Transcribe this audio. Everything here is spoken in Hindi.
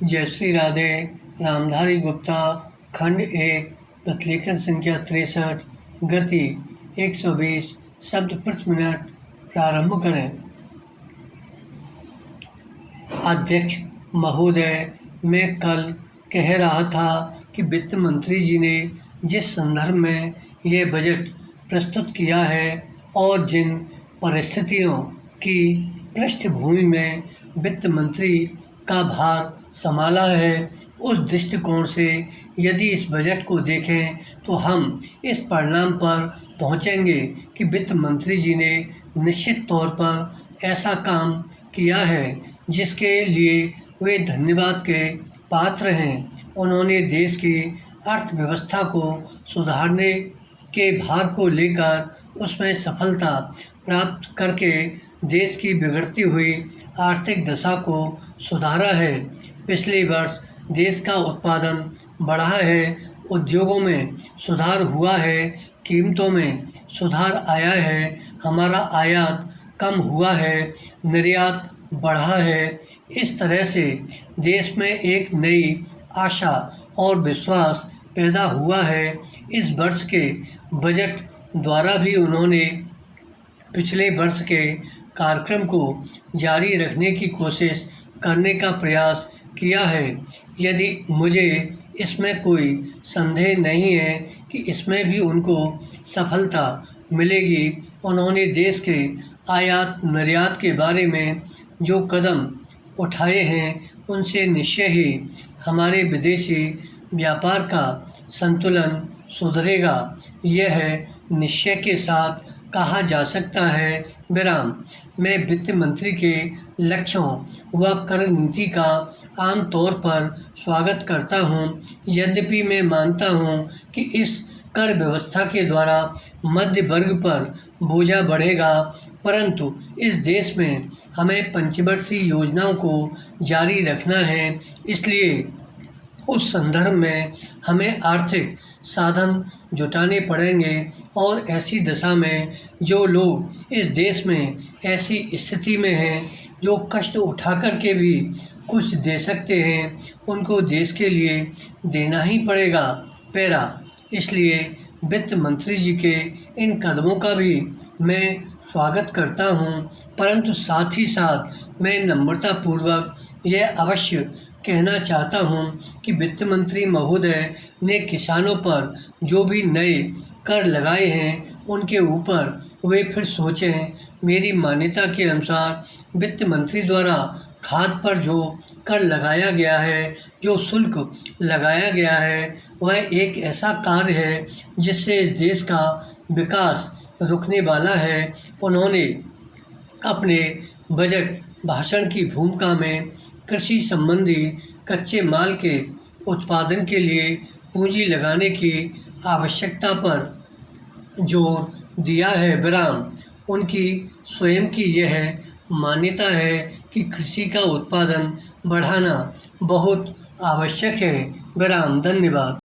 जय श्री राधे। रामधारी गुप्ता, खंड 1, प्रतिलेखन संख्या 63, गति 120 शब्द प्रति मिनट। प्रारंभ करें। अध्यक्ष महोदय, मैं कल कह रहा था कि वित्त मंत्री जी ने जिस संदर्भ में यह बजट प्रस्तुत किया है और जिन परिस्थितियों की पृष्ठभूमि में वित्त मंत्री का भार संभाला है, उस दृष्टिकोण से यदि इस बजट को देखें तो हम इस परिणाम पर पहुंचेंगे कि वित्त मंत्री जी ने निश्चित तौर पर ऐसा काम किया है जिसके लिए वे धन्यवाद के पात्र हैं। उन्होंने देश की अर्थव्यवस्था को सुधारने के भार को लेकर उसमें सफलता प्राप्त करके देश की बिगड़ती हुई आर्थिक दशा को सुधारा है। पिछले वर्ष देश का उत्पादन बढ़ा है, उद्योगों में सुधार हुआ है, कीमतों में सुधार आया है, हमारा आयात कम हुआ है, निर्यात बढ़ा है। इस तरह से देश में एक नई आशा और विश्वास पैदा हुआ है। इस वर्ष के बजट द्वारा भी उन्होंने पिछले वर्ष के कार्यक्रम को जारी रखने की कोशिश करने का प्रयास किया है। यदि मुझे इसमें कोई संदेह नहीं है कि इसमें भी उनको सफलता मिलेगी। उन्होंने देश के आयात निर्यात के बारे में जो कदम उठाए हैं, उनसे निश्चय ही हमारे विदेशी व्यापार का संतुलन सुधरेगा। यह निश्चय के साथ कहा जा सकता है। विराम। मैं वित्त मंत्री के लक्ष्यों व कर नीति का आमतौर पर स्वागत करता हूं। यद्यपि मैं मानता हूं कि इस कर व्यवस्था के द्वारा मध्य वर्ग पर बोझा बढ़ेगा, परंतु इस देश में हमें पंचवर्षीय योजनाओं को जारी रखना है। इसलिए उस संदर्भ में हमें आर्थिक साधन जुटाने पड़ेंगे और ऐसी दशा में जो लोग इस देश में ऐसी स्थिति में हैं जो कष्ट उठा कर के भी कुछ दे सकते हैं, उनको देश के लिए देना ही पड़ेगा। पैरा। इसलिए वित्त मंत्री जी के इन कदमों का भी मैं स्वागत करता हूं, परंतु साथ ही साथ मैं नम्रतापूर्वक यह अवश्य कहना चाहता हूं कि वित्त मंत्री महोदय ने किसानों पर जो भी नए कर लगाए हैं, उनके ऊपर वे फिर सोचें। मेरी मान्यता के अनुसार वित्त मंत्री द्वारा खाद पर जो कर लगाया गया है, जो शुल्क लगाया गया है, वह एक ऐसा कार्य है जिससे इस देश का विकास रुकने वाला है। उन्होंने अपने बजट भाषण की भूमिका में कृषि संबंधी कच्चे माल के उत्पादन के लिए पूंजी लगाने की आवश्यकता पर जोर दिया है। विराम। उनकी स्वयं की यह मान्यता है कि कृषि का उत्पादन बढ़ाना बहुत आवश्यक है। विराम। धन्यवाद।